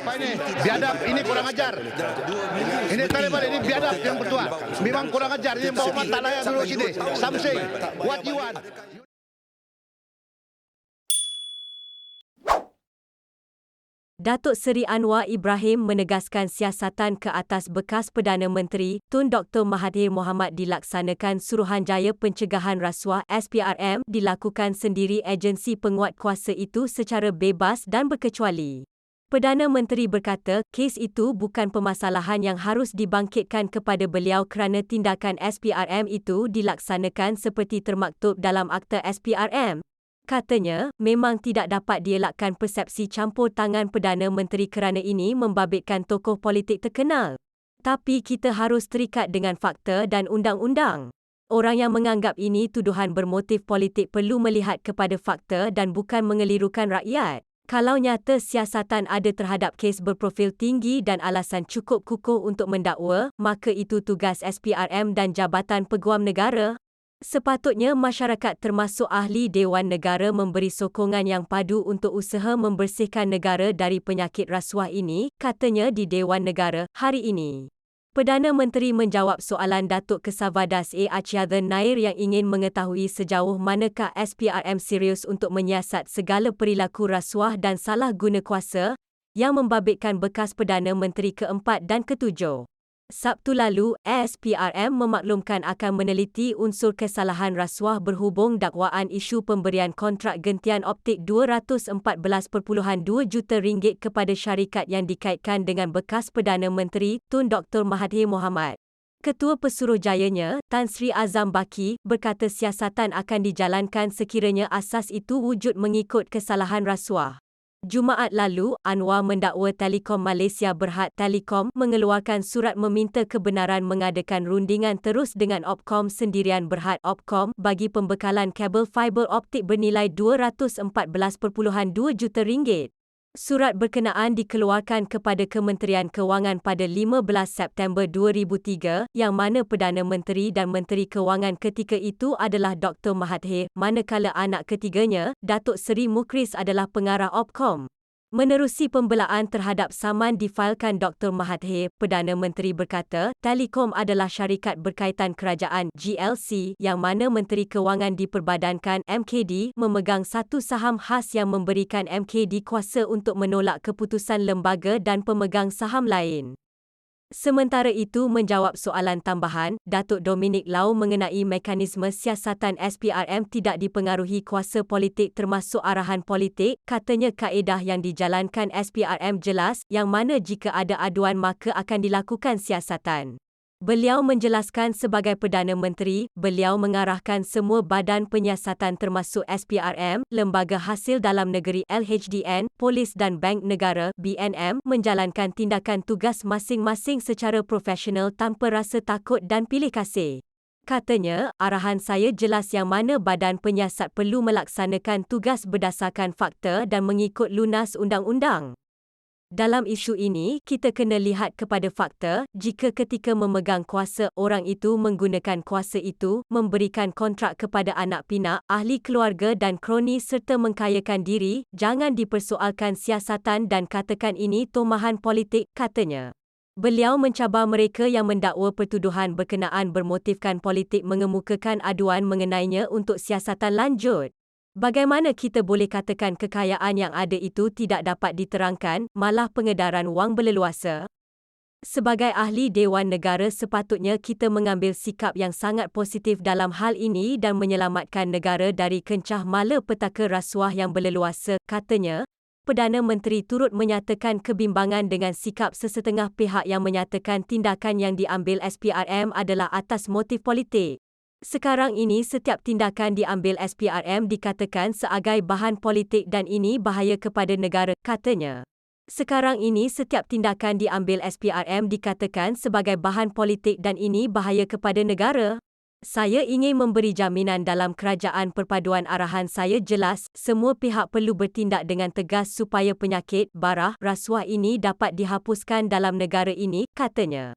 Apa ini? Biadab, ini kurang ajar. Ini Taliban, ini biadab yang bertua. Memang kurang ajar, ini bawa mata layak dulu sini. Something, what you want? Datuk Seri Anwar Ibrahim menegaskan siasatan ke atas bekas Perdana Menteri Tun Dr. Mahathir Mohamad dilaksanakan Suruhanjaya Pencegahan Rasuah SPRM dilakukan sendiri agensi penguat kuasa itu secara bebas dan berkecuali. Perdana Menteri berkata kes itu bukan permasalahan yang harus dibangkitkan kepada beliau kerana tindakan SPRM itu dilaksanakan seperti termaktub dalam Akta SPRM. Katanya, memang tidak dapat dielakkan persepsi campur tangan Perdana Menteri kerana ini membabitkan tokoh politik terkenal. Tapi kita harus terikat dengan fakta dan undang-undang. Orang yang menganggap ini tuduhan bermotif politik perlu melihat kepada fakta dan bukan mengelirukan rakyat. Kalau nyata siasatan ada terhadap kes berprofil tinggi dan alasan cukup kukuh untuk mendakwa, maka itu tugas SPRM dan Jabatan Peguam Negara. Sepatutnya masyarakat termasuk ahli Dewan Negara memberi sokongan yang padu untuk usaha membersihkan negara dari penyakit rasuah ini, katanya di Dewan Negara hari ini. Perdana Menteri menjawab soalan Datuk Kesavadas Achiathan Nair yang ingin mengetahui sejauh manakah SPRM serius untuk menyiasat segala perilaku rasuah dan salah guna kuasa yang membabitkan bekas Perdana Menteri keempat dan ketujuh. Sabtu lalu, SPRM memaklumkan akan meneliti unsur kesalahan rasuah berhubung dakwaan isu pemberian kontrak gentian optik RM214.2 juta kepada syarikat yang dikaitkan dengan bekas Perdana Menteri Tun Dr. Mahathir Mohamad. Ketua Pesuruhjayanya, Tan Sri Azam Baki, berkata siasatan akan dijalankan sekiranya asas itu wujud mengikut kesalahan rasuah. Jumaat lalu, Anwar mendakwa Telekom Malaysia Berhad Telekom mengeluarkan surat meminta kebenaran mengadakan rundingan terus dengan Opcom sendirian Berhad Opcom bagi pembekalan kabel fiber optik bernilai RM214.2 juta. Surat berkenaan dikeluarkan kepada Kementerian Kewangan pada 15 September 2003 yang mana Perdana Menteri dan Menteri Kewangan ketika itu adalah Dr. Mahathir, manakala anak ketiganya, Datuk Seri Mukris adalah pengarah Opcom. Menerusi pembelaan terhadap saman difailkan Dr. Mahathir, Perdana Menteri berkata, Telekom adalah syarikat berkaitan kerajaan GLC yang mana Menteri Kewangan diperbadankan MKD memegang satu saham khas yang memberikan MKD kuasa untuk menolak keputusan lembaga dan pemegang saham lain. Sementara itu menjawab soalan tambahan, Datuk Dominic Lau mengenai mekanisme siasatan SPRM tidak dipengaruhi kuasa politik termasuk arahan politik, katanya kaedah yang dijalankan SPRM jelas, yang mana jika ada aduan maka akan dilakukan siasatan. Beliau menjelaskan sebagai Perdana Menteri, beliau mengarahkan semua badan penyiasatan termasuk SPRM, Lembaga Hasil Dalam Negeri LHDN, Polis dan Bank Negara BNM menjalankan tindakan tugas masing-masing secara profesional tanpa rasa takut dan pilih kasih. Katanya, arahan saya jelas yang mana badan penyiasat perlu melaksanakan tugas berdasarkan fakta dan mengikut lunas undang-undang. Dalam isu ini, kita kena lihat kepada fakta, jika ketika memegang kuasa, orang itu menggunakan kuasa itu, memberikan kontrak kepada anak pinak, ahli keluarga dan kroni serta mengkayakan diri, jangan dipersoalkan siasatan dan katakan ini tomahan politik, katanya. Beliau mencabar mereka yang mendakwa pertuduhan berkenaan bermotifkan politik mengemukakan aduan mengenainya untuk siasatan lanjut. Bagaimana kita boleh katakan kekayaan yang ada itu tidak dapat diterangkan, malah pengedaran wang berleluasa? Sebagai ahli Dewan Negara sepatutnya kita mengambil sikap yang sangat positif dalam hal ini dan menyelamatkan negara dari kencah malapetaka rasuah yang berleluasa, katanya. Perdana Menteri turut menyatakan kebimbangan dengan sikap sesetengah pihak yang menyatakan tindakan yang diambil SPRM adalah atas motif politik. Sekarang ini setiap tindakan diambil SPRM dikatakan sebagai bahan politik dan ini bahaya kepada negara, katanya. Sekarang ini setiap tindakan diambil SPRM dikatakan sebagai bahan politik dan ini bahaya kepada negara. Saya ingin memberi jaminan dalam kerajaan perpaduan arahan saya jelas, semua pihak perlu bertindak dengan tegas supaya penyakit, barah, rasuah ini dapat dihapuskan dalam negara ini, katanya.